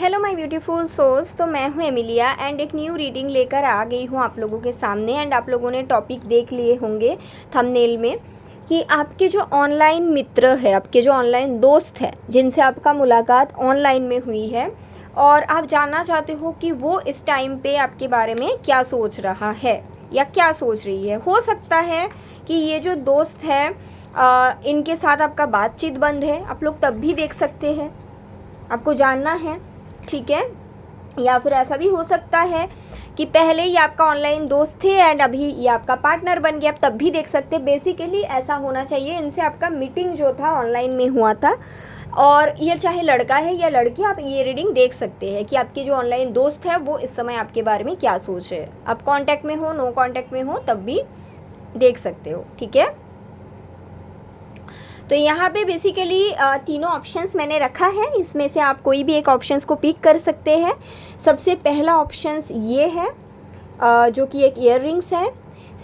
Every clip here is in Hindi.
Hello my beautiful souls. तो मैं हूँ एमिलिया एंड एक न्यू रीडिंग लेकर आ गई हूँ आप लोगों के सामने। एंड आप लोगों ने टॉपिक देख लिए होंगे थंबनेल में कि आपके जो ऑनलाइन मित्र है, आपके जो ऑनलाइन दोस्त है, जिनसे आपका मुलाकात ऑनलाइन में हुई है और आप जानना चाहते हो कि वो इस टाइम पे आपके बारे में क्या सोच रहा है या क्या सोच रही है। हो सकता है कि ये जो दोस्त है इनके साथ आपका बातचीत बंद है, आप लोग तब भी देख सकते हैं, आपको जानना है, ठीक है। या फिर ऐसा भी हो सकता है कि पहले ये आपका ऑनलाइन दोस्त थे एंड अभी ये आपका पार्टनर बन गया, आप तब भी देख सकते हैं। बेसिकली ऐसा होना चाहिए, इनसे आपका मीटिंग जो था ऑनलाइन में हुआ था। और ये चाहे लड़का है या लड़की, आप ये रीडिंग देख सकते हैं कि आपके जो ऑनलाइन दोस्त है वो इस समय आपके बारे में क्या सोच रहे हैं। आप कांटेक्ट में हो, नो कांटेक्ट में हो, तब भी देख सकते हो, ठीक है। तो यहाँ पे बेसिकली तीनों ऑप्शंस मैंने रखा है, इसमें से आप कोई भी एक ऑप्शंस को पिक कर सकते हैं। सबसे पहला ऑप्शंस ये है जो कि एक ईयर रिंग्स है।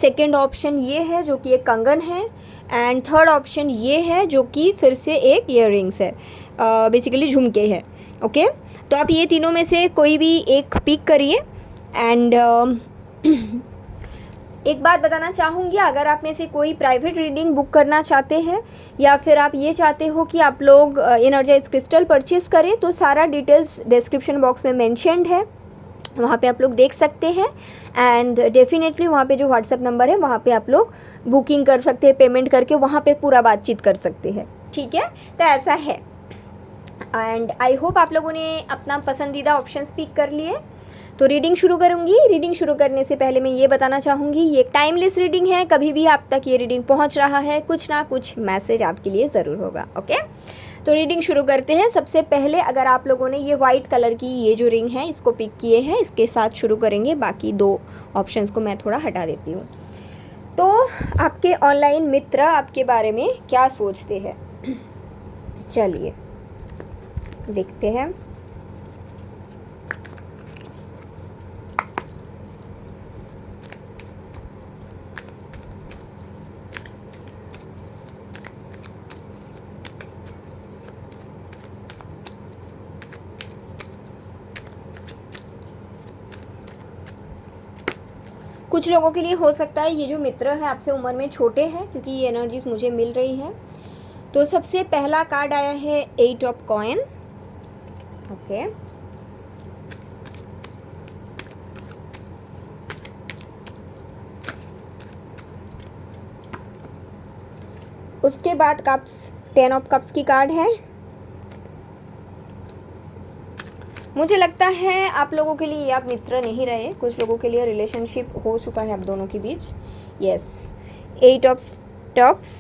सेकेंड ऑप्शन ये है जो कि एक कंगन है। एंड थर्ड ऑप्शन ये है जो कि फिर से एक ईयर रिंग्स है, बेसिकली झुमके है। ओके, तो आप ये तीनों में से कोई भी एक पिक करिए। एंड एक बात बताना चाहूँगी, अगर आप में से कोई प्राइवेट रीडिंग बुक करना चाहते हैं या फिर आप ये चाहते हो कि आप लोग एनर्जाइज क्रिस्टल परचेज़ करें, तो सारा डिटेल्स डिस्क्रिप्शन बॉक्स में मेंशन्ड है, वहाँ पे आप लोग देख सकते हैं। एंड डेफिनेटली वहाँ पे जो व्हाट्सएप नंबर है वहाँ पे आप लोग बुकिंग कर सकते हैं, पेमेंट करके वहाँ पे पूरा बातचीत कर सकते हैं, ठीक है। तो ऐसा है। एंड आई होप आप लोगों ने अपना पसंदीदा ऑप्शंस पिक कर लिए। तो रीडिंग शुरू करूँगी। रीडिंग शुरू करने से पहले मैं ये बताना चाहूँगी, ये टाइमलेस रीडिंग है, कभी भी आप तक ये रीडिंग पहुँच रहा है, कुछ ना कुछ मैसेज आपके लिए ज़रूर होगा। ओके, तो रीडिंग शुरू करते हैं। सबसे पहले अगर आप लोगों ने ये वाइट कलर की ये जो रिंग है इसको पिक किए हैं, इसके साथ शुरू करेंगे। बाकी दो ऑप्शंस को मैं थोड़ा हटा देती हूँ। तो आपके ऑनलाइन मित्र आपके बारे में क्या सोचते हैं, चलिए देखते हैं। कुछ लोगों के लिए हो सकता है ये जो मित्र है आपसे उम्र में छोटे हैं, क्योंकि ये एनर्जीज मुझे मिल रही है। तो सबसे पहला कार्ड आया है 8 ऑफ कॉइन। ओके, उसके बाद कप्स, 10 ऑफ कप्स की कार्ड है। मुझे लगता है आप लोगों के लिए आप मित्र नहीं रहे, कुछ लोगों के लिए रिलेशनशिप हो चुका है आप दोनों के बीच। Yes, 8 of stuffs,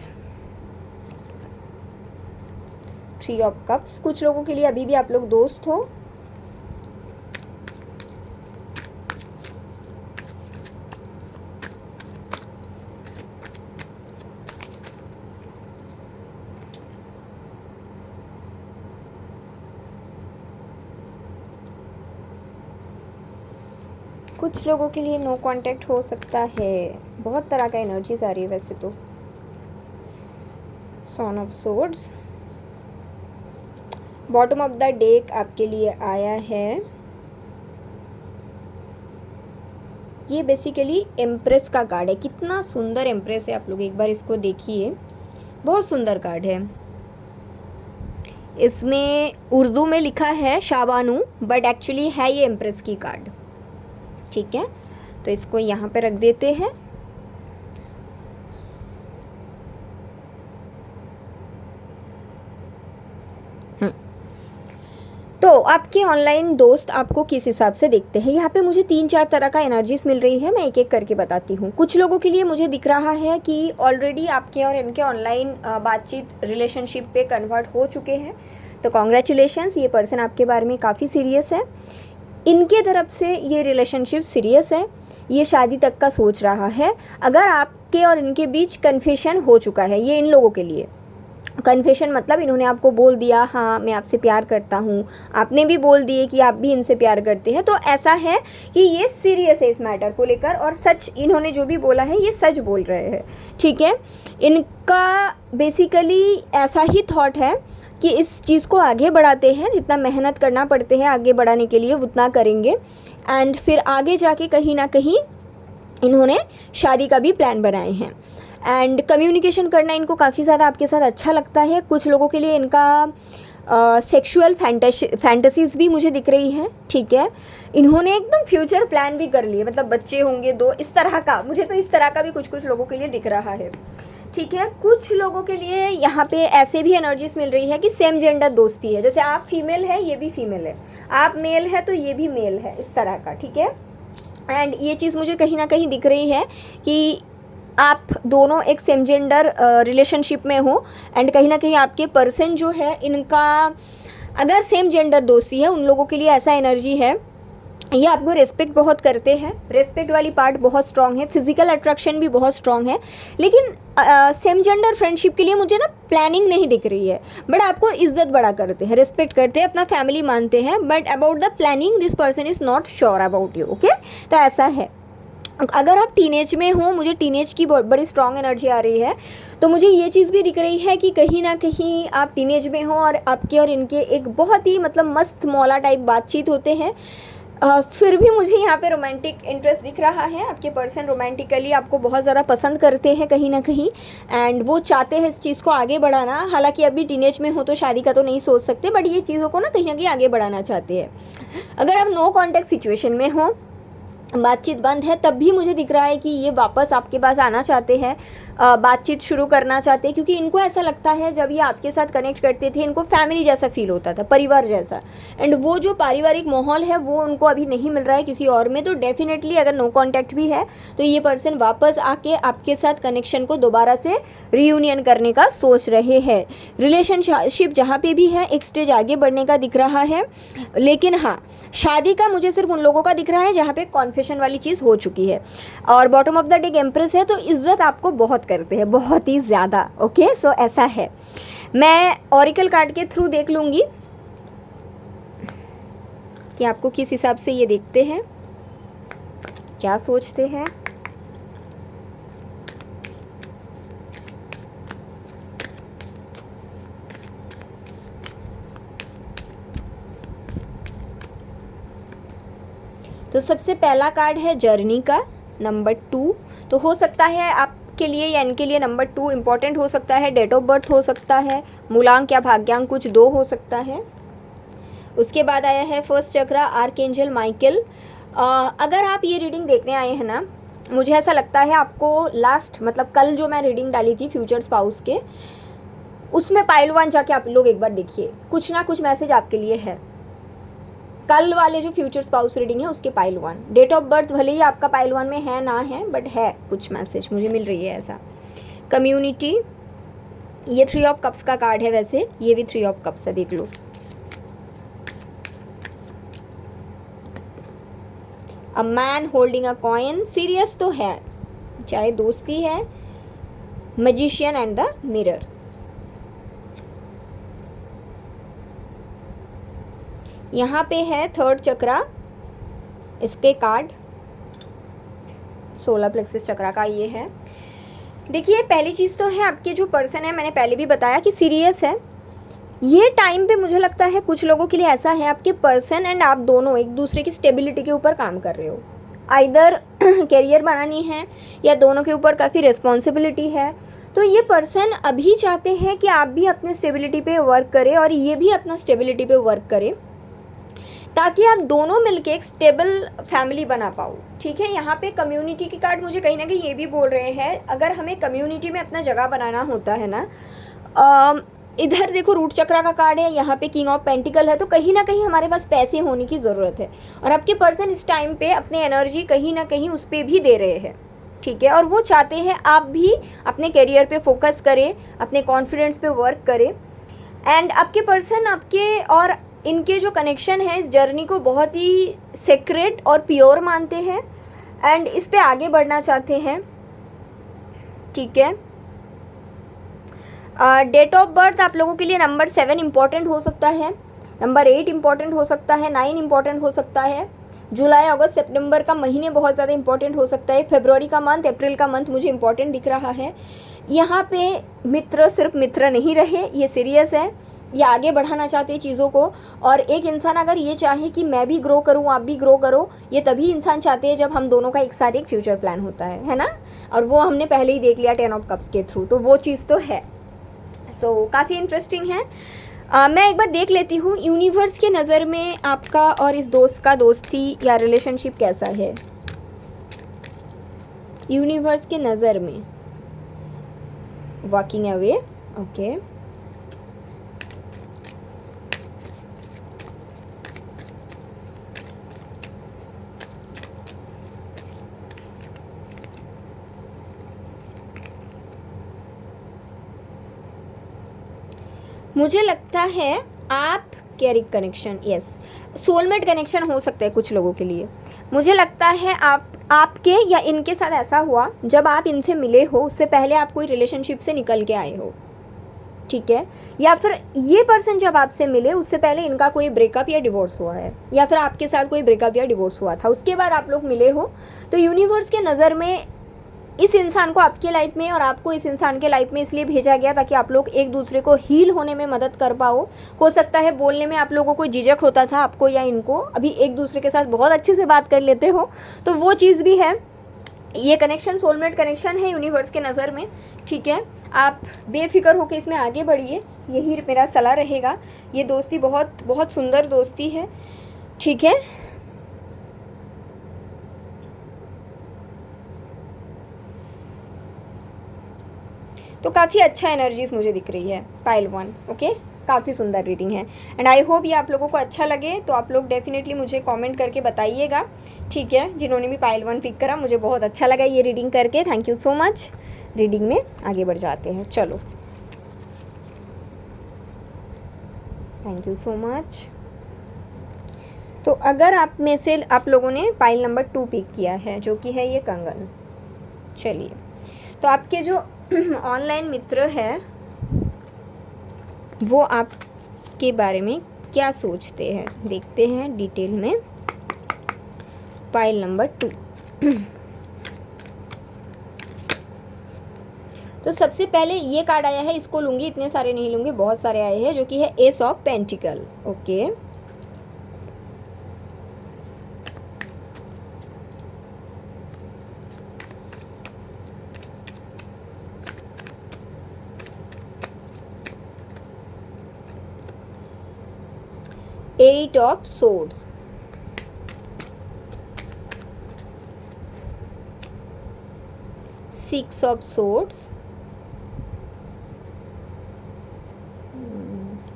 3 of cups. कुछ लोगों के लिए अभी भी आप लोग दोस्त हो। कुछ लोगों के लिए नो कांटेक्ट हो सकता है। बहुत तरह का एनर्जीज आ रही है वैसे तो। Son of swords, bottom of the deck आपके लिए आया है। ये बेसिकली एम्प्रेस का कार्ड है। कितना सुंदर एम्प्रेस है, आप लोग एक बार इसको देखिए, बहुत सुंदर कार्ड है। इसमें उर्दू में लिखा है शाबानू, बट एक्चुअली है ये एम्प्रेस की कार्ड, ठीक है। तो इसको यहाँ पे रख देते हैं। तो आपके ऑनलाइन दोस्त आपको किस हिसाब से देखते हैं, यहाँ पे मुझे 3-4 तरह का एनर्जीज मिल रही है, मैं एक एक करके बताती हूँ। कुछ लोगों के लिए मुझे दिख रहा है कि ऑलरेडी आपके और इनके ऑनलाइन बातचीत रिलेशनशिप पे कन्वर्ट हो चुके हैं। तो कॉन्ग्रेचुलेशंस, ये पर्सन आपके बारे में काफ़ी सीरियस है। इनके तरफ से ये रिलेशनशिप सीरियस है, ये शादी तक का सोच रहा है। अगर आपके और इनके बीच कन्फ्यूजन हो चुका है, ये इन लोगों के लिए कन्फेशन मतलब इन्होंने आपको बोल दिया हाँ मैं आपसे प्यार करता हूँ, आपने भी बोल दिए कि आप भी इनसे प्यार करते हैं। तो ऐसा है कि ये सीरियस है इस मैटर को लेकर, और सच इन्होंने जो भी बोला है ये सच बोल रहे हैं, ठीक है। इनका बेसिकली ऐसा ही थॉट है कि इस चीज़ को आगे बढ़ाते हैं, जितना मेहनत करना पड़ते हैं आगे बढ़ाने के लिए उतना करेंगे, एंड फिर आगे जाके कहीं ना कहीं इन्होंने शादी का भी प्लान बनाए हैं। एंड कम्युनिकेशन करना इनको काफ़ी ज़्यादा आपके साथ अच्छा लगता है। कुछ लोगों के लिए इनका सेक्सुअल फैंटेसीज भी मुझे दिख रही है, ठीक है। इन्होंने एकदम फ्यूचर प्लान भी कर लिए, मतलब बच्चे होंगे 2, इस तरह का, मुझे तो इस तरह का भी कुछ लोगों के लिए दिख रहा है, ठीक है। कुछ लोगों के लिए यहाँ पे ऐसे भी एनर्जीज मिल रही है कि सेम जेंडर दोस्ती है, जैसे आप फीमेल है ये भी फीमेल है, आप मेल है तो ये भी मेल है, इस तरह का, ठीक है। एंड ये चीज़ मुझे कहीं ना कहीं दिख रही है कि आप दोनों एक सेम जेंडर रिलेशनशिप में हो, एंड कहीं ना कहीं आपके पर्सन जो है इनका अगर सेम जेंडर दोस्ती है, उन लोगों के लिए ऐसा एनर्जी है, ये आपको रिस्पेक्ट बहुत करते हैं, रिस्पेक्ट वाली पार्ट बहुत स्ट्रांग है, फिजिकल अट्रैक्शन भी बहुत स्ट्रांग है, लेकिन सेम जेंडर फ्रेंडशिप के लिए मुझे ना प्लानिंग नहीं दिख रही है, बट आपको इज्जत बड़ा करते हैं, रिस्पेक्ट करते हैं, अपना फैमिली मानते हैं, but about the planning this person is not sure about you, okay. तो ऐसा है। अगर आप टीनेज में हो, मुझे टीनेज की बड़ी स्ट्रांग एनर्जी आ रही है, तो मुझे ये चीज़ भी दिख रही है कि कहीं ना कहीं आप टीनेज में हो और आपके और इनके एक बहुत ही मतलब मस्त मौला टाइप बातचीत होते हैं। फिर भी मुझे यहाँ पे रोमांटिक इंटरेस्ट दिख रहा है, आपके पर्सन रोमांटिकली आपको बहुत ज़्यादा पसंद करते हैं कहीं ना कहीं, एंड वो चाहते हैं इस चीज़ को आगे बढ़ाना। हालांकि अभी टीनेज में हो तो शादी का तो नहीं सोच सकते, बट ये चीज़ों को ना कहीं आगे बढ़ाना चाहते हैं। अगर आप नो कॉन्टैक्ट सिचुएशन में हो, बातचीत बंद है, तब भी मुझे दिख रहा है कि ये वापस आपके पास आना चाहते हैं, बातचीत शुरू करना चाहते हैं, क्योंकि इनको ऐसा लगता है जब ये आपके साथ कनेक्ट करते थे इनको फैमिली जैसा फील होता था, परिवार जैसा, एंड वो जो पारिवारिक माहौल है वो उनको अभी नहीं मिल रहा है किसी और में। तो डेफिनेटली अगर नो कॉन्टैक्ट भी है तो ये पर्सन वापस आके आपके साथ कनेक्शन को दोबारा से रीयूनियन करने का सोच रहे हैं। रिलेशनशिप जहाँ पे भी है एक स्टेज आगे बढ़ने का दिख रहा है, लेकिन हाँ शादी का मुझे सिर्फ उन लोगों का दिख रहा है जहाँ पे कॉन्फेशन वाली चीज़ हो चुकी है। और bottom of the deck empress है, तो इज्जत आपको बहुत करते हैं, बहुत ही ज़्यादा, ओके। सो ऐसा है। मैं ऑरिकल कार्ड के थ्रू देख लूँगी कि आपको किस हिसाब से ये देखते हैं, क्या सोचते हैं। तो सबसे पहला कार्ड है जर्नी का नंबर 2। तो हो सकता है आपके लिए या इनके लिए नंबर 2 इम्पॉर्टेंट हो सकता है, डेट ऑफ बर्थ हो सकता है, मूलांक या भाग्यांक कुछ 2 हो सकता है। उसके बाद आया है फर्स्ट चक्रा आर्कएंजल माइकल। अगर आप ये रीडिंग देखने आए हैं ना, मुझे ऐसा लगता है आपको लास्ट मतलब कल जो मैं रीडिंग डाली थी फ्यूचर स्पाउस के, उसमें पाइल 1 जाके आप लोग एक बार देखिए, कुछ ना कुछ मैसेज आपके लिए है। कल वाले जो फ्यूचर स्पाउस रीडिंग है उसके पाइल 1, डेट ऑफ बर्थ भले ही आपका पाइल 1 में है ना है, बट है कुछ मैसेज मुझे मिल रही है ऐसा। कम्युनिटी, ये 3 ऑफ कप्स का कार्ड है, वैसे ये भी 3 ऑफ कप्स है, देख लो। A man holding a coin, serious तो है, चाहे दोस्ती है। मैजिशियन एंड द मिरर, यहाँ पे है थर्ड चक्रा, इसके कार्ड 16 प्लेक्सिस चक्रा का ये है। देखिए पहली चीज़ तो है आपके जो पर्सन है, मैंने पहले भी बताया कि सीरियस है। ये टाइम पे मुझे लगता है कुछ लोगों के लिए ऐसा है आपके पर्सन एंड आप दोनों एक दूसरे की स्टेबिलिटी के ऊपर काम कर रहे हो, आइदर करियर बनानी है या दोनों के ऊपर काफ़ी रिस्पॉन्सिबिलिटी है। तो ये पर्सन अभी चाहते हैं कि आप भी अपने स्टेबिलिटी पे वर्क करें और ये भी अपना स्टेबिलिटी पे वर्क करें, ताकि आप दोनों मिलके एक स्टेबल फैमिली बना पाओ, ठीक है। यहाँ पे कम्युनिटी की कार्ड मुझे कहीं ना कहीं ये भी बोल रहे हैं, अगर हमें कम्युनिटी में अपना जगह बनाना होता है ना, इधर देखो रूट चक्रा का कार्ड है, यहाँ पे किंग ऑफ पेंटिकल है, तो कहीं ना कहीं हमारे पास पैसे होने की ज़रूरत है, और आपके पर्सन इस टाइम पे अपने एनर्जी कहीं ना कहीं उस पर भी दे रहे हैं, ठीक है। और वो चाहते हैं आप भी अपने करियर पे फोकस करें, अपने कॉन्फिडेंस पे वर्क करें, एंड आपके पर्सन आपके और इनके जो कनेक्शन है इस जर्नी को बहुत ही सेक्रेट और प्योर मानते हैं एंड इस पे आगे बढ़ना चाहते हैं, ठीक है। डेट ऑफ बर्थ आप लोगों के लिए नंबर 7 इम्पॉर्टेंट हो सकता है, नंबर 8 इम्पॉर्टेंट हो सकता है, 9 इम्पॉर्टेंट हो सकता है, जुलाई अगस्त सितंबर का महीने बहुत ज़्यादा इंपॉर्टेंट हो सकता है, फरवरी का मंथ, अप्रैल का मंथ मुझे इंपॉर्टेंट दिख रहा है। यहाँ पे मित्र सिर्फ मित्र नहीं रहे, ये सीरियस है, ये आगे बढ़ाना चाहते हैं चीज़ों को। और एक इंसान अगर ये चाहे कि मैं भी ग्रो करूँ आप भी ग्रो करो, ये तभी इंसान चाहते हैं जब हम दोनों का एक साथ एक फ्यूचर प्लान होता है ना। और वो हमने पहले ही देख लिया 10 ऑफ कप्स के थ्रू, तो वो चीज़ तो है। सो काफ़ी इंटरेस्टिंग है। मैं एक बार देख लेती हूँ यूनिवर्स के नज़र में आपका और इस दोस्त का दोस्ती या रिलेशनशिप कैसा है। यूनिवर्स के नज़र में वॉकिंग अवे, ओके। मुझे लगता है आप Carrick connection, yes, soulmate connection हो सकता है कुछ लोगों के लिए। मुझे लगता है आपके या इनके साथ ऐसा हुआ जब आप इनसे मिले हो उससे पहले आप कोई रिलेशनशिप से निकल के आए हो, ठीक है। या फिर ये पर्सन जब आपसे मिले उससे पहले इनका कोई ब्रेकअप या डिवोर्स हुआ है, या फिर आपके साथ कोई ब्रेकअप या डिवोर्स हुआ था, उसके बाद आप लोग मिले हो। तो यूनिवर्स के नज़र में इस इंसान को आपके लाइफ में और आपको इस इंसान के लाइफ में इसलिए भेजा गया ताकि आप लोग एक दूसरे को हील होने में मदद कर पाओ। हो सकता है बोलने में आप लोगों को झिझक होता था आपको या इनको, अभी एक दूसरे के साथ बहुत अच्छे से बात कर लेते हो, तो वो चीज़ भी है। ये कनेक्शन सोलमेट कनेक्शन है यूनिवर्स के नज़र में, ठीक है। आप बेफिक्र होकर इसमें आगे बढ़िए, यही मेरा सलाह रहेगा। ये दोस्ती बहुत बहुत सुंदर दोस्ती है, ठीक है। तो काफ़ी अच्छा एनर्जीज मुझे दिख रही है पाइल 1, ओके। काफ़ी सुंदर रीडिंग है एंड आई होप ये आप लोगों को अच्छा लगे। तो आप लोग डेफिनेटली मुझे कमेंट करके बताइएगा, ठीक है। जिन्होंने भी पाइल 1 पिक करा, मुझे बहुत अच्छा लगा ये रीडिंग करके, thank you so much. Reading में आगे बढ़ जाते हैं, चलो, थैंक यू सो मच। तो अगर आप में से आप लोगों ने पाइल नंबर 2 पिक किया है जो कि है ये कंगन, चलिए, तो आपके जो ऑनलाइन मित्र है वो आपके बारे में क्या सोचते हैं, देखते हैं डिटेल में। पाइल नंबर 2 तो सबसे पहले ये कार्ड आया है, इसको लूँगी, इतने सारे नहीं लूँगी, बहुत सारे आए हैं, जो कि है ace of pentacle, okay. Eight of swords, six of swords,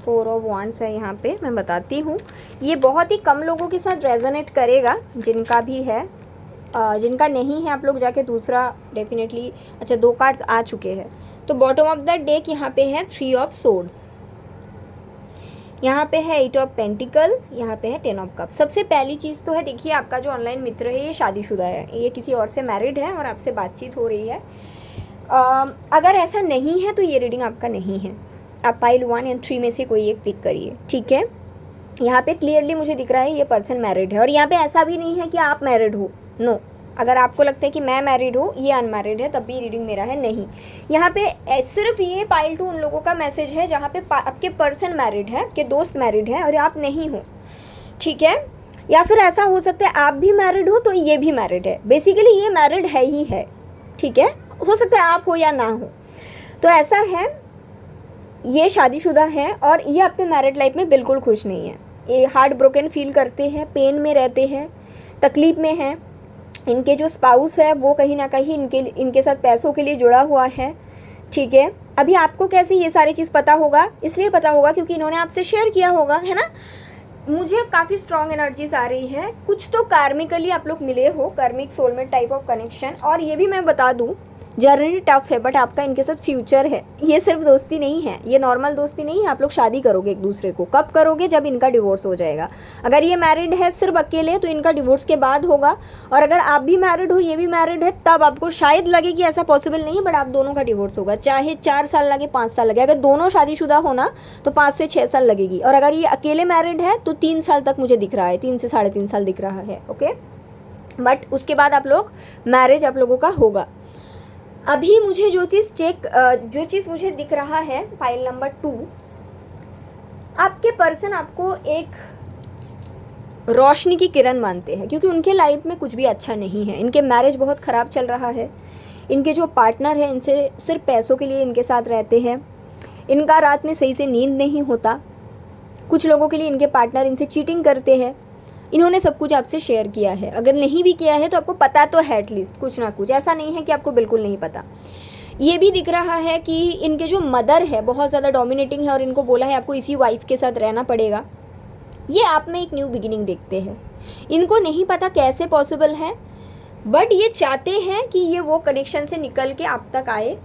4 of wands है यहाँ पे। मैं बताती हूँ, ये बहुत ही कम लोगों के साथ रेजोनेट करेगा, जिनका भी है, जिनका नहीं है आप लोग जाके दूसरा डेफिनेटली। अच्छा, 2 कार्ड्स आ चुके हैं। तो बॉटम ऑफ द डेक यहाँ पे है 3 ऑफ सोर्ड्स, यहाँ पे है 8 ऑफ पेंटिकल, यहाँ पे है 10 ऑफ कप। सबसे पहली चीज़ तो है, देखिए आपका जो ऑनलाइन मित्र है ये शादीशुदा है, ये किसी और से मैरिड है और आपसे बातचीत हो रही है। अगर ऐसा नहीं है तो ये रीडिंग आपका नहीं है। आप पाइल 1 या 3 में से कोई एक पिक करिए, ठीक है। यहाँ पे क्लियरली मुझे दिख रहा है ये पर्सन मैरिड है, और यहाँ पे ऐसा भी नहीं है कि आप मैरिड हो, नो। अगर आपको लगता है कि मैं मैरिड हूँ, ये अनमैरिड है, तब भी रीडिंग मेरा है, नहीं। यहाँ पे सिर्फ ये पाइल 2 उन लोगों का मैसेज है जहाँ पे आपके पर्सन मैरिड है, आपके दोस्त मैरिड है और आप नहीं हो, ठीक है। या फिर ऐसा हो सकता है आप भी मैरिड हो तो ये भी मैरिड है, बेसिकली ये मैरिड है ही है, ठीक है। हो सकता है आप हो या ना हो, तो ऐसा है, ये शादीशुदा है और ये अपने मैरिड लाइफ में बिल्कुल खुश नहीं है। ये हार्ट ब्रोकन फील करते हैं, पेन में रहते हैं, तकलीफ़ में हैं। इनके जो स्पाउस है वो कहीं ना कहीं इनके साथ पैसों के लिए जुड़ा हुआ है, ठीक है। अभी आपको कैसे ये सारी चीज़ पता होगा, इसलिए पता होगा क्योंकि इन्होंने आपसे शेयर किया होगा, है ना। मुझे काफ़ी स्ट्रॉन्ग एनर्जीज आ रही है, कुछ तो कार्मिकली आप लोग मिले हो, कार्मिक सोलमेट टाइप ऑफ कनेक्शन। और ये भी मैं बता दूँ, जर्नी टफ है बट आपका इनके साथ फ्यूचर है। ये सिर्फ दोस्ती नहीं है, ये नॉर्मल दोस्ती नहीं है, आप लोग शादी करोगे एक दूसरे को। कब करोगे? जब इनका डिवोर्स हो जाएगा। अगर ये मैरिड है सिर्फ अकेले तो इनका डिवोर्स के बाद होगा, और अगर आप भी मैरिड हो, ये भी मैरिड है, तब आपको शायद लगे कि ऐसा पॉसिबल नहीं है, बट आप दोनों का डिवोर्स होगा। चाहे 4 साल लगे, 5 साल लगे। अगर दोनों शादीशुदा होना तो 5 से 6 साल लगेगी, और अगर ये अकेले मैरिड है तो 3 साल तक मुझे दिख रहा है, 3 से 3.5 साल दिख रहा है। ओके, बट उसके बाद आप लोग मैरिज आप लोगों का होगा। अभी मुझे जो चीज़ मुझे दिख रहा है फाइल नंबर 2, आपके पर्सन आपको एक रोशनी की किरण मानते हैं, क्योंकि उनके लाइफ में कुछ भी अच्छा नहीं है। इनके मैरिज बहुत ख़राब चल रहा है। इनके जो पार्टनर है इनसे सिर्फ पैसों के लिए इनके साथ रहते हैं। इनका रात में सही से नींद नहीं होता। कुछ लोगों के लिए इनके पार्टनर इनसे चीटिंग करते हैं। इन्होंने सब कुछ आपसे शेयर किया है। अगर नहीं भी किया है तो आपको पता तो है एटलीस्ट कुछ ना कुछ, ऐसा नहीं है कि आपको बिल्कुल नहीं पता। ये भी दिख रहा है कि इनके जो मदर है बहुत ज़्यादा डोमिनेटिंग है, और इनको बोला है आपको इसी वाइफ के साथ रहना पड़ेगा। ये आप में एक न्यू बिगिनिंग देखते हैं। इनको नहीं पता कैसे पॉसिबल है, बट ये चाहते हैं कि ये वो कनेक्शन से निकल के आप तक आए,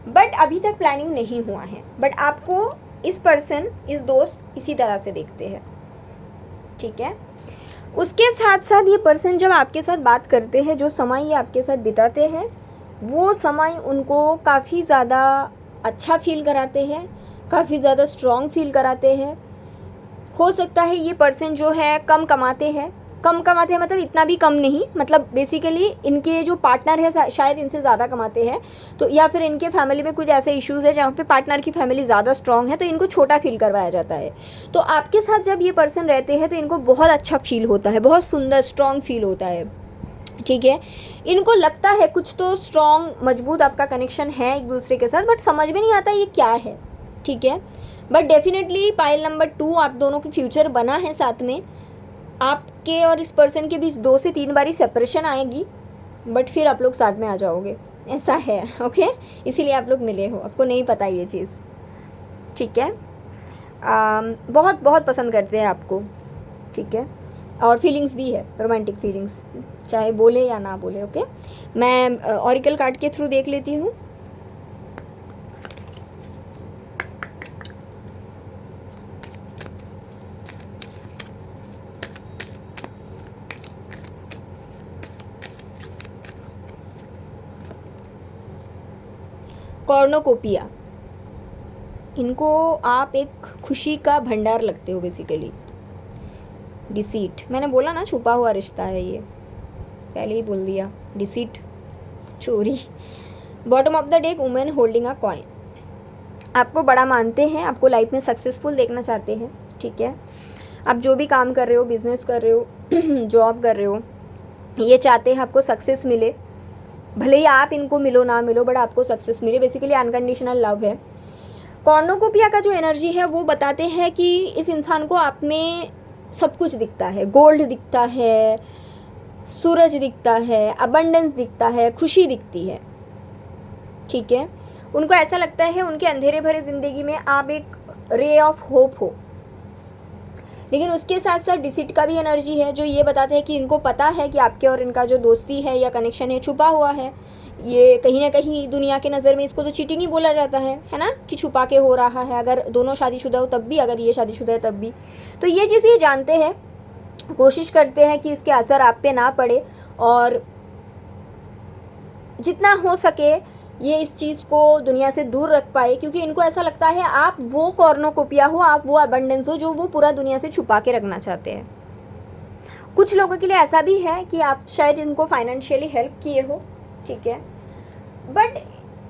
बट अभी तक प्लानिंग नहीं हुआ है। बट आपको इस पर्सन, इस दोस्त इसी तरह से देखते हैं, ठीक है। उसके साथ साथ ये पर्सन जब आपके साथ बात करते हैं, जो समय ये आपके साथ बिताते हैं, वो समय उनको काफ़ी ज़्यादा अच्छा फील कराते हैं, काफ़ी ज़्यादा स्ट्रॉन्ग फील कराते हैं। हो सकता है ये पर्सन जो है कम कमाते हैं मतलब इतना भी कम नहीं, मतलब बेसिकली इनके जो पार्टनर है शायद इनसे ज़्यादा कमाते हैं, तो या फिर इनके फैमिली में कुछ ऐसे इश्यूज़ है जहाँ पे पार्टनर की फैमिली ज़्यादा स्ट्रॉन्ग है, तो इनको छोटा फील करवाया जाता है। तो आपके साथ जब ये पर्सन रहते हैं तो इनको बहुत अच्छा फील होता है, बहुत सुंदर स्ट्रॉन्ग फील होता है, ठीक है। इनको लगता है कुछ तो स्ट्रॉन्ग मजबूत आपका कनेक्शन है एक दूसरे के साथ, बट समझ में नहीं आता ये क्या है, ठीक है। बट डेफिनेटली पाइल नंबर 2 आप दोनों की फ्यूचर बना है साथ में। आपके और इस पर्सन के बीच 2 से 3 बारी सेपरेशन आएगी, बट फिर आप लोग साथ में आ जाओगे, ऐसा है। ओके, इसीलिए आप लोग मिले हो, आपको नहीं पता ये चीज़, ठीक है। बहुत बहुत पसंद करते हैं आपको, ठीक है, और फीलिंग्स भी है, रोमांटिक फीलिंग्स, चाहे बोले या ना बोले। ओके, मैं ऑरिकल कार्ड के थ्रू देख लेती हूँ। कॉर्नोकोपिया, इनको आप एक खुशी का भंडार लगते हो बेसिकली। डिसीट, मैंने बोला ना छुपा हुआ रिश्ता है ये, पहले ही बोल दिया, डिसीट, चोरी। Bottom of the deck, women holding a coin, आपको बड़ा मानते हैं, आपको लाइफ में सक्सेसफुल देखना चाहते हैं, ठीक है। आप जो भी काम कर रहे हो, बिजनेस कर रहे हो, जॉब कर रहे हो, ये चाहते हैं आपको सक्सेस मिले, भले ही आप इनको मिलो ना मिलो, बट आपको सक्सेस मिले। बेसिकली अनकंडीशनल लव है। कॉर्नोकोपिया का जो एनर्जी है वो बताते हैं कि इस इंसान को आप में सब कुछ दिखता है, गोल्ड दिखता है, सूरज दिखता है, अबंडेंस दिखता है, खुशी दिखती है, ठीक है। उनको ऐसा लगता है उनके अंधेरे भरे ज़िंदगी में आप एक रे ऑफ होप हो। लेकिन उसके साथ साथ डिसीट का भी एनर्जी है, जो ये बताते हैं कि इनको पता है कि आपके और इनका जो दोस्ती है या कनेक्शन है छुपा हुआ है। ये कहीं ना कहीं दुनिया के नज़र में इसको तो चीटिंग ही बोला जाता है ना, कि छुपा के हो रहा है। अगर दोनों शादीशुदा हो तब भी, अगर ये शादीशुदा है तब भी, तो ये चीज़ ये जानते हैं, कोशिश करते हैं कि इसके असर आप पे ना पड़े, और जितना हो सके ये इस चीज़ को दुनिया से दूर रख पाए, क्योंकि इनको ऐसा लगता है आप वो कॉर्नोकोपिया हो, आप वो अबंडेंस हो जो वो पूरा दुनिया से छुपा के रखना चाहते हैं। कुछ लोगों के लिए ऐसा भी है कि आप शायद इनको फाइनेंशियली हेल्प किए हो, ठीक है, बट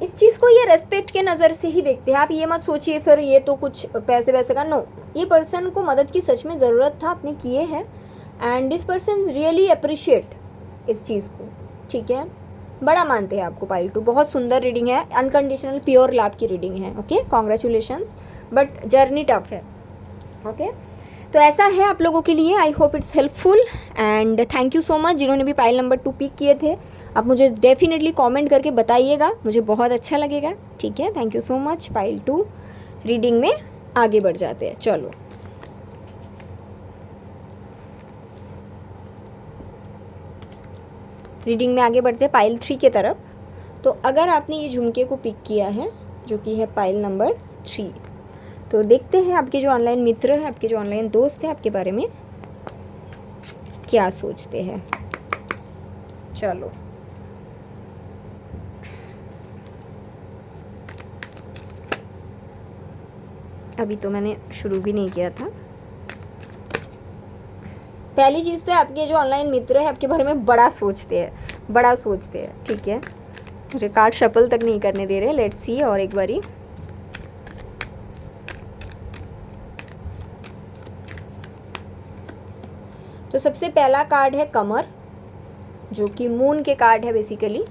इस चीज़ को ये रेस्पेक्ट के नज़र से ही देखते हैं। आप ये मत सोचिए फिर ये तो कुछ पैसे वैसे का, नो, ये पर्सन को मदद की सच में ज़रूरत था, आपने किए हैं, and this person really appreciate इस चीज़ को, ठीक है, बड़ा मानते हैं आपको। पाइल 2 बहुत सुंदर रीडिंग है, अनकंडीशनल प्योर लव की रीडिंग है, okay, congratulations, but journey tough है, ओके। तो ऐसा है आप लोगों के लिए, I hope it's helpful, and thank you so much जिन्होंने भी पाइल नंबर 2 पिक किए थे। आप मुझे डेफिनेटली कमेंट करके बताइएगा, मुझे बहुत अच्छा लगेगा, ठीक है। Thank you so much. Pile 2 reading में आगे बढ़ जाते हैं, चलो। रीडिंग में आगे बढ़ते हैं पाइल 3 की तरफ। तो अगर आपने ये झुमके को पिक किया है, जो कि है पाइल नंबर 3, तो देखते हैं आपके जो ऑनलाइन मित्र हैं, आपके जो ऑनलाइन दोस्त हैं, आपके बारे में क्या सोचते हैं। चलो, अभी तो मैंने शुरू भी नहीं किया था। पहली चीज़ तो है, आपके जो ऑनलाइन मित्र हैं आपके बारे में बड़ा सोचते हैं, ठीक है। मुझे कार्ड शफल तक नहीं करने दे रहे। लेट्स सी और एक बारी। तो सबसे पहला कार्ड है कमर, जो कि मून के कार्ड है बेसिकली।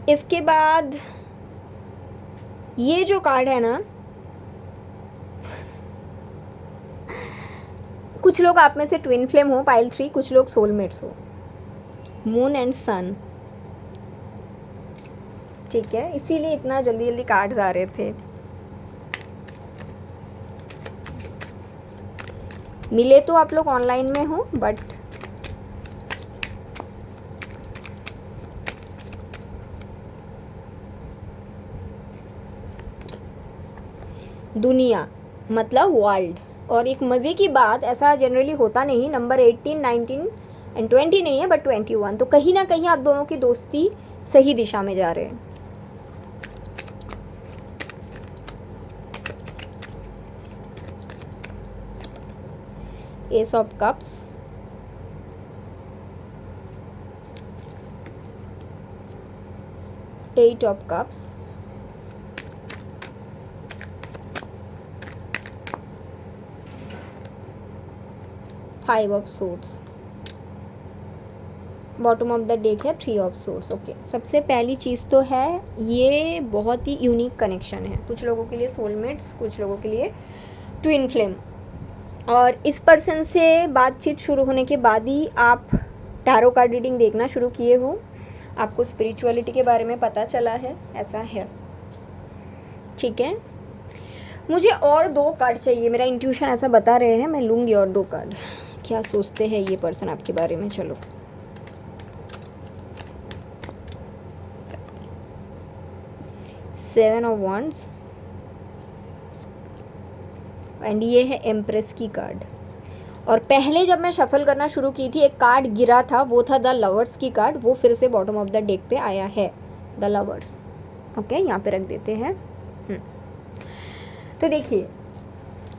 इसके बाद ये जो कार्ड है ना, कुछ लोग आप में से ट्विन फ्लेम हो, पाइल 3, कुछ लोग सोलमेट्स हो, मून एंड सन, ठीक है। इसीलिए इतना जल्दी जल्दी कार्ड्स आ रहे थे। मिले तो आप लोग ऑनलाइन में हो, बट दुनिया मतलब वर्ल्ड। और एक मज़े की बात, ऐसा जनरली होता नहीं, नंबर 18, 19 एंड 20 नहीं है बट 21, तो कहीं ना कहीं आप दोनों की दोस्ती सही दिशा में जा रहे हैं। Ace of cups, eight of cups, five of swords, bottom of the deck है 3 ऑफ सोर्ड्स। ओके, सबसे पहली चीज़ तो है ये बहुत ही यूनिक कनेक्शन है। कुछ लोगों के लिए सोलमेट्स, कुछ लोगों के लिए ट्विन फ्लेम। और इस पर्सन से बातचीत शुरू होने के बाद ही आप टैरो कार्ड रीडिंग देखना शुरू किए हो, आपको स्पिरिचुअलिटी के बारे में पता चला है, ऐसा है, ठीक है। मुझे और 2 कार्ड चाहिए, मेरा इंट्यूशन ऐसा बता रहे हैं, मैं लूँगी और 2 कार्ड। क्या सोचते हैं ये पर्सन आपके बारे में। चलो, सेवन ऑफ वॉन्ड्स एंड ये है एम्प्रेस की कार्ड। और पहले जब मैं शफल करना शुरू की थी, एक कार्ड गिरा था, वो था द लवर्स की कार्ड, वो फिर से बॉटम ऑफ द डेक पे आया है, द लवर्स। ओके, यहाँ पे रख देते हैं। तो देखिए,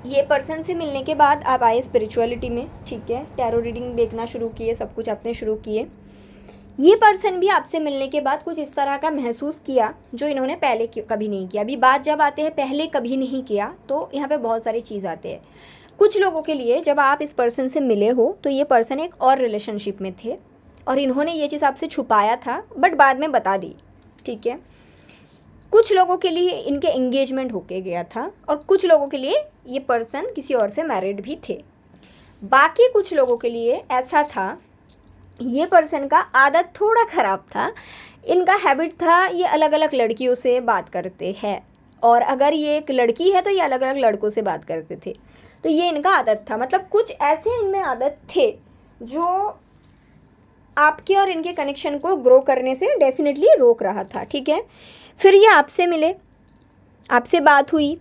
ये पर्सन से मिलने के बाद आप आए स्पिरिचुअलिटी में, ठीक है, टैरो रीडिंग देखना शुरू किए, सब कुछ आपने शुरू किए। ये पर्सन भी आपसे मिलने के बाद कुछ इस तरह का महसूस किया जो इन्होंने पहले कभी नहीं किया। अभी बात जब आते हैं पहले कभी नहीं किया, तो यहाँ पे बहुत सारी चीज़ आते हैं। कुछ लोगों के लिए जब आप इस पर्सन से मिले हो तो ये पर्सन एक और रिलेशनशिप में थे और इन्होंने ये चीज़ आपसे छुपाया था, बट बाद में बता दी, ठीक है। कुछ लोगों के लिए इनके एंगेजमेंट होके गया था और कुछ लोगों के लिए ये पर्सन किसी और से मैरिड भी थे। बाकी कुछ लोगों के लिए ऐसा था, ये पर्सन का आदत थोड़ा ख़राब था, इनका हैबिट था ये अलग अलग लड़कियों से बात करते हैं, और अगर ये एक लड़की है तो ये अलग अलग लड़कों से बात करते थे। तो ये इनका आदत था, मतलब कुछ ऐसे इनमें आदत थे जो आपके और इनके कनेक्शन को ग्रो करने से डेफिनेटली रोक रहा था, ठीक है। फिर ये आपसे मिले, आपसे बात हुई,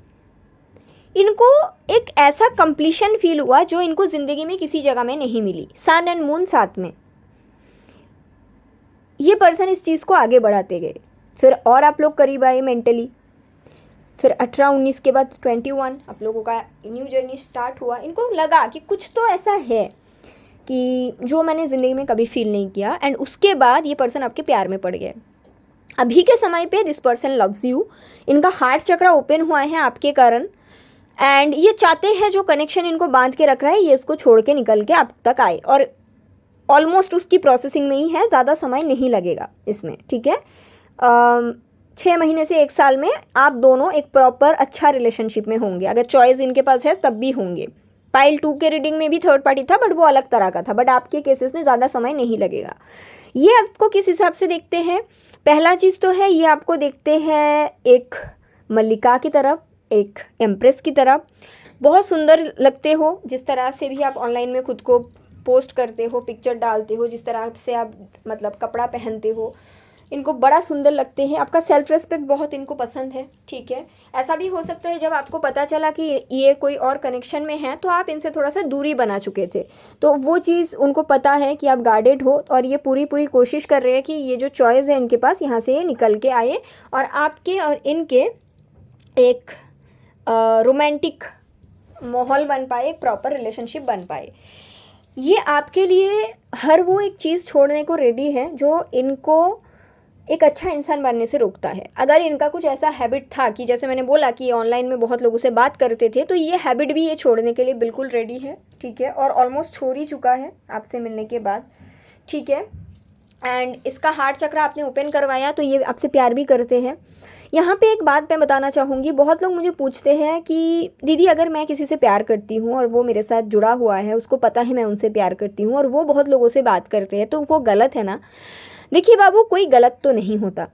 इनको एक ऐसा कंप्लीशन फील हुआ जो इनको ज़िंदगी में किसी जगह में नहीं मिली। सन एंड मून साथ में, ये पर्सन इस चीज़ को आगे बढ़ाते गए। फिर और आप लोग करीब आए मेंटली, फिर 18-19 के बाद 21 आप लोगों का न्यू जर्नी स्टार्ट हुआ। इनको लगा कि कुछ तो ऐसा है कि जो मैंने ज़िंदगी में कभी फील नहीं किया, एंड उसके बाद ये पर्सन आपके प्यार में पड़ गए। अभी के समय पे दिस पर्सन लव्स यू, इनका हार्ट चक्र ओपन हुआ है आपके कारण, एंड ये चाहते हैं जो कनेक्शन इनको बांध के रख रहा है ये इसको छोड़ के निकल के आप तक आए, और ऑलमोस्ट उसकी प्रोसेसिंग में ही है, ज़्यादा समय नहीं लगेगा इसमें, ठीक है। 6 महीने से 1 साल में आप दोनों एक प्रॉपर अच्छा रिलेशनशिप में होंगे। अगर चॉइस इनके पास है तब भी होंगे। पाइल 2 के रीडिंग में भी थर्ड पार्टी था, बट वो अलग तरह का था, बट आपके केसेस में ज़्यादा समय नहीं लगेगा। ये आपको किस हिसाब से देखते हैं? पहला चीज़ तो है ये आपको देखते हैं एक मल्लिका की तरफ, एक एम्प्रेस की तरह। बहुत सुंदर लगते हो, जिस तरह से भी आप ऑनलाइन में खुद को पोस्ट करते हो, पिक्चर डालते हो, जिस तरह से आप मतलब कपड़ा पहनते हो, इनको बड़ा सुंदर लगते हैं। आपका सेल्फ रिस्पेक्ट बहुत इनको पसंद है, ठीक है। ऐसा भी हो सकता है जब आपको पता चला कि ये कोई और कनेक्शन में है तो आप इनसे थोड़ा सा दूरी बना चुके थे, तो वो चीज़ उनको पता है कि आप गार्डेड हो, और ये पूरी पूरी कोशिश कर रहे हैं कि ये जो चॉइस है इनके पास, यहाँ से ये निकल के आए और आपके और इनके एक रोमांटिक माहौल बन पाए, एक प्रॉपर रिलेशनशिप बन पाए। ये आपके लिए हर वो एक चीज़ छोड़ने को रेडी है जो इनको एक अच्छा इंसान बनने से रोकता है। अगर इनका कुछ ऐसा हैबिट था कि जैसे मैंने बोला कि ऑनलाइन में बहुत लोगों से बात करते थे, तो ये हैबिट भी ये छोड़ने के लिए बिल्कुल रेडी है, ठीक है, और ऑलमोस्ट छोड़ ही चुका है आपसे मिलने के बाद, ठीक है। एंड इसका हार्ट चक्र आपने ओपन करवाया तो ये आपसे प्यार भी करते हैं। यहाँ पे एक बात मैं बताना चाहूँगी, बहुत लोग मुझे पूछते हैं कि दीदी अगर मैं किसी से प्यार करती हूँ और वो मेरे साथ जुड़ा हुआ है, उसको पता है मैं उनसे प्यार करती हूँ और वो बहुत लोगों से बात करते हैं, तो वो गलत है ना? देखिए बाबू, कोई गलत तो नहीं होता।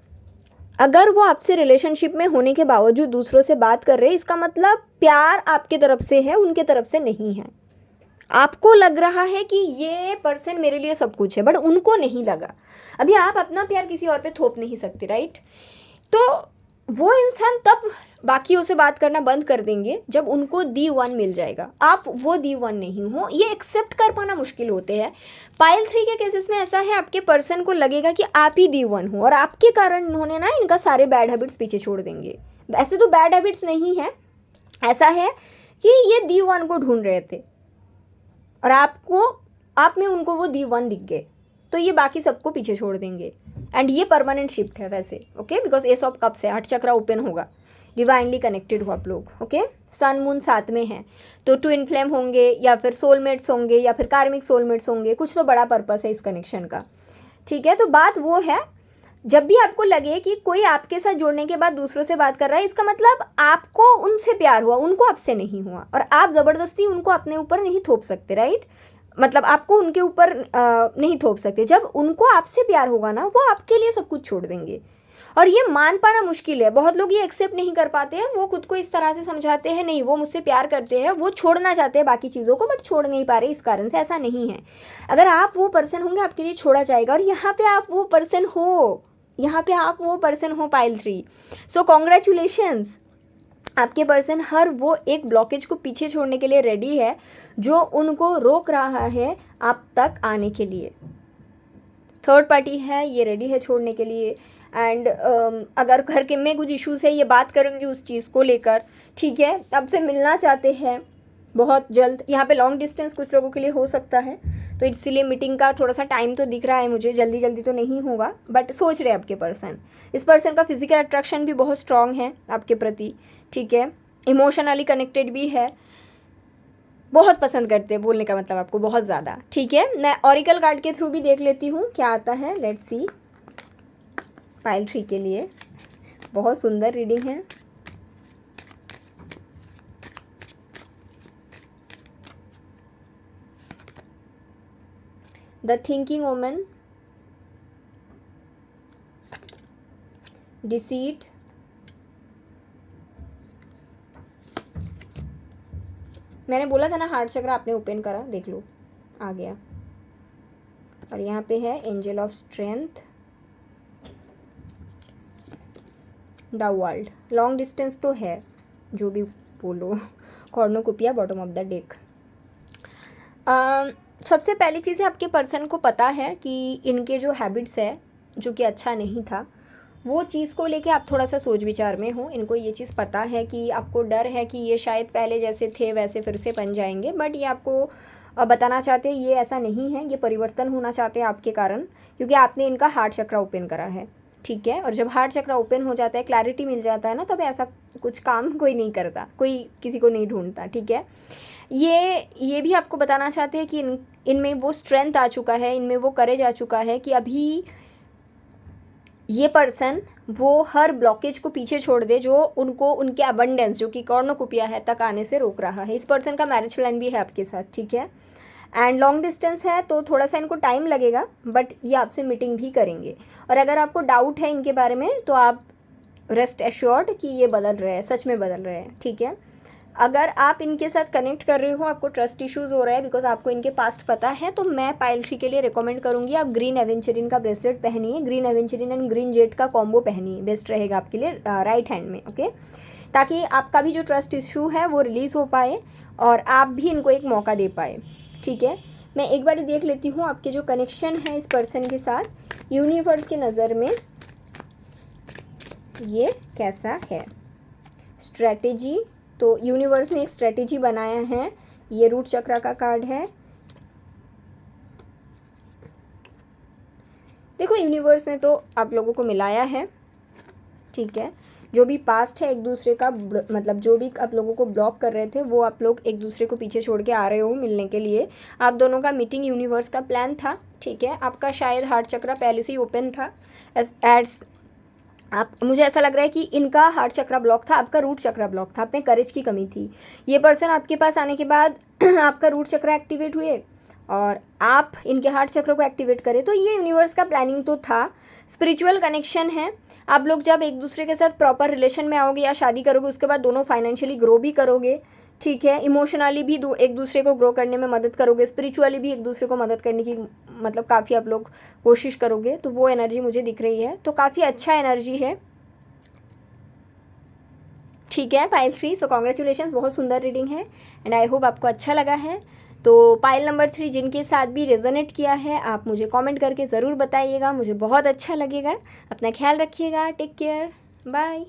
अगर वो आपसे रिलेशनशिप में होने के बावजूद दूसरों से बात कर रहे हैं, इसका मतलब प्यार आपके तरफ से है, उनके तरफ से नहीं है। आपको लग रहा है कि ये पर्सन मेरे लिए सब कुछ है, बट उनको नहीं लगा। अभी आप अपना प्यार किसी और पे थोप नहीं सकते, राइट? तो वो इंसान तब बाकियों से बात करना बंद कर देंगे जब उनको दी वन मिल जाएगा। आप वो दी वन नहीं हो, ये एक्सेप्ट कर पाना मुश्किल होते हैं। पाइल 3 के केसेस में ऐसा है, आपके पर्सन को लगेगा कि आप ही दी वन हो और आपके कारण इन्होंने ना इनका सारे बैड हैबिट्स पीछे छोड़ देंगे। ऐसे तो बैड हैबिट्स नहीं है, ऐसा है कि ये दी वन को ढूंढ रहे थे और आप में उनको वो दी वन दिख गए, तो ये बाकी सबको पीछे छोड़ देंगे। एंड ये परमानेंट शिफ्ट है वैसे, okay, because S of cups है, हार्ट चक्रा ओपन होगा, डिवाइनली कनेक्टेड हो आप लोग, ओके। सन मून साथ में है, तो ट्विन फ्लेम होंगे या फिर सोलमेट्स होंगे या फिर कार्मिक सोलमेट्स होंगे, कुछ तो बड़ा पर्पस है इस कनेक्शन का, ठीक है। तो बात वो है, जब भी आपको लगे कि कोई आपके साथ जुड़ने के बाद दूसरों से बात कर रहा है, इसका मतलब आपको उनसे प्यार हुआ, उनको आपसे नहीं हुआ, और आप ज़बरदस्ती उनको अपने ऊपर नहीं थोप सकते, राइट? मतलब आपको उनके ऊपर नहीं थोप सकते। जब उनको आपसे प्यार होगा ना, वो आपके लिए सब कुछ छोड़ देंगे, और ये मान पाना मुश्किल है। बहुत लोग ये एक्सेप्ट नहीं कर पाते हैं, वो खुद को इस तरह से समझाते हैं, नहीं वो मुझसे प्यार करते हैं, वो छोड़ना चाहते हैं बाकी चीज़ों को, बट छोड़ नहीं पा रहे इस कारण से। ऐसा नहीं है, अगर आप वो पर्सन होंगे आपके लिए छोड़ा जाएगा, और यहाँ पे आप वो पर्सन हो, यहाँ पे आप वो पर्सन हो पाइल 3। सो कॉन्ग्रेचुलेशंस, आपके पर्सन हर वो एक ब्लॉकेज को पीछे छोड़ने के लिए रेडी है जो उनको रोक रहा है आप तक आने के लिए। थर्ड पार्टी है, ये रेडी है छोड़ने के लिए। एंड अगर घर के में कुछ इश्यूज़ है, ये बात करेंगे उस चीज़ को लेकर, ठीक है। आपसे मिलना चाहते हैं बहुत जल्द। यहाँ पे लॉन्ग डिस्टेंस कुछ लोगों के लिए हो सकता है, तो इसीलिए मीटिंग का थोड़ा सा टाइम तो दिख रहा है मुझे, जल्दी जल्दी तो नहीं होगा, बट सोच रहे हैं आपके पर्सन। इस पर्सन का फिजिकल अट्रैक्शन भी बहुत स्ट्रांग है आपके प्रति, ठीक है। इमोशनली कनेक्टेड भी है, बहुत पसंद करते हैं, बोलने का मतलब आपको बहुत ज़्यादा, ठीक है। मैं ऑरिकल कार्ड के थ्रू भी देख लेती हूँ क्या आता है। लेट्स सी पाइल 3 के लिए, बहुत सुंदर रीडिंग है। द थिंकिंग वुमन, डिसीट, मैंने बोला था ना हार्ट चक्र आपने ओपन करा, देख लो आ गया। और यहाँ पे है angel of strength, the world. Long distance तो है, जो भी बोलो, कॉर्नोकोपिया बॉटम ऑफ द डेक। सबसे पहली चीज़ है, आपके पर्सन को पता है कि इनके जो हैबिट्स है जो कि अच्छा नहीं था, वो चीज़ को लेके आप थोड़ा सा सोच विचार में हो। इनको ये चीज़ पता है कि आपको डर है कि ये शायद पहले जैसे थे वैसे फिर से बन जाएंगे, बट ये आपको बताना चाहते हैं ये ऐसा नहीं है, ये परिवर्तन होना चाहते हैं आपके कारण, क्योंकि आपने इनका हार्ट चक्र ओपन करा है, ठीक है। और जब हार्ट चक्र ओपन हो जाता है, क्लैरिटी मिल जाता है ना, तब ऐसा कुछ काम कोई नहीं करता, कोई किसी को नहीं ढूंढता, ठीक है। ये भी आपको बताना चाहते हैं कि इनमें वो स्ट्रेंथ आ चुका है, इनमें वो करेज आ चुका है कि अभी ये पर्सन वो हर ब्लॉकेज को पीछे छोड़ दे जो उनको उनके अबंडेंस, जो कि कॉर्नोकोपिया है, तक आने से रोक रहा है। इस पर्सन का मैरिज प्लान भी है आपके साथ, ठीक है। एंड लॉन्ग डिस्टेंस है तो थोड़ा सा इनको टाइम लगेगा, बट ये आपसे मीटिंग भी करेंगे। और अगर आपको डाउट है इनके बारे में तो आप रेस्ट एश्योर्ड कि ये बदल रहे हैं, सच में बदल रहे हैं, ठीक है। अगर आप इनके साथ कनेक्ट कर रहे हो, आपको ट्रस्ट इश्यूज़ हो रहा है बिकॉज आपको इनके पास्ट पता है, तो मैं पाइल 3 के लिए रिकमेंड करूँगी आप ग्रीन एवेंचरिन का ब्रेसलेट पहनिए, ग्रीन एवेंचरिन एंड ग्रीन जेट का कॉम्बो पहनिए, बेस्ट रहेगा आपके लिए राइट हैंड में, ओके, ताकि आपका भी जो ट्रस्ट इशू है वो रिलीज़ हो पाए और आप भी इनको एक मौका दे पाए, ठीक है। मैं एक बार देख लेती हूँ आपके जो कनेक्शन है इस पर्सन के साथ यूनिवर्स की नज़र में ये कैसा है। स्ट्रैटेजी, तो यूनिवर्स ने एक स्ट्रैटेजी बनाया है, ये रूट चक्रा का कार्ड है। देखो यूनिवर्स ने तो आप लोगों को मिलाया है, ठीक है। जो भी पास्ट है एक दूसरे का, मतलब जो भी आप लोगों को ब्लॉक कर रहे थे वो आप लोग एक दूसरे को पीछे छोड़ के आ रहे हो मिलने के लिए। आप दोनों का मीटिंग यूनिवर्स का प्लान था, ठीक है। आपका शायद हार्ट चक्रा पहले से ही ओपन था एड्स आप, मुझे ऐसा लग रहा है कि इनका हार्ट चक्रा ब्लॉक था, आपका रूट चक्रा ब्लॉक था, आप में करेज की कमी थी। ये पर्सन आपके पास आने के बाद आपका रूट चक्रा एक्टिवेट हुए और आप इनके हार्ट चक्र को एक्टिवेट करें, तो ये यूनिवर्स का प्लानिंग तो था। स्पिरिचुअल कनेक्शन है, आप लोग जब एक दूसरे के साथ प्रॉपर रिलेशन में आओगे या शादी करोगे उसके बाद दोनों फाइनेंशियली ग्रो भी करोगे, ठीक है। इमोशनली भी एक दूसरे को ग्रो करने में मदद करोगे, स्पिरिचुअली भी एक दूसरे को मदद करने की मतलब काफ़ी आप लोग कोशिश करोगे, तो वो एनर्जी मुझे दिख रही है, तो काफ़ी अच्छा एनर्जी है, ठीक है। पाइल 3, सो कॉन्ग्रेचुलेशंस, बहुत सुंदर रीडिंग है एंड आई होप आपको अच्छा लगा है। तो पाइल नंबर 3 जिनके साथ भी रेजोनेट किया है आप मुझे कमेंट करके ज़रूर बताइएगा, मुझे बहुत अच्छा लगेगा। अपना ख्याल रखिएगा, टेक केयर, बाय।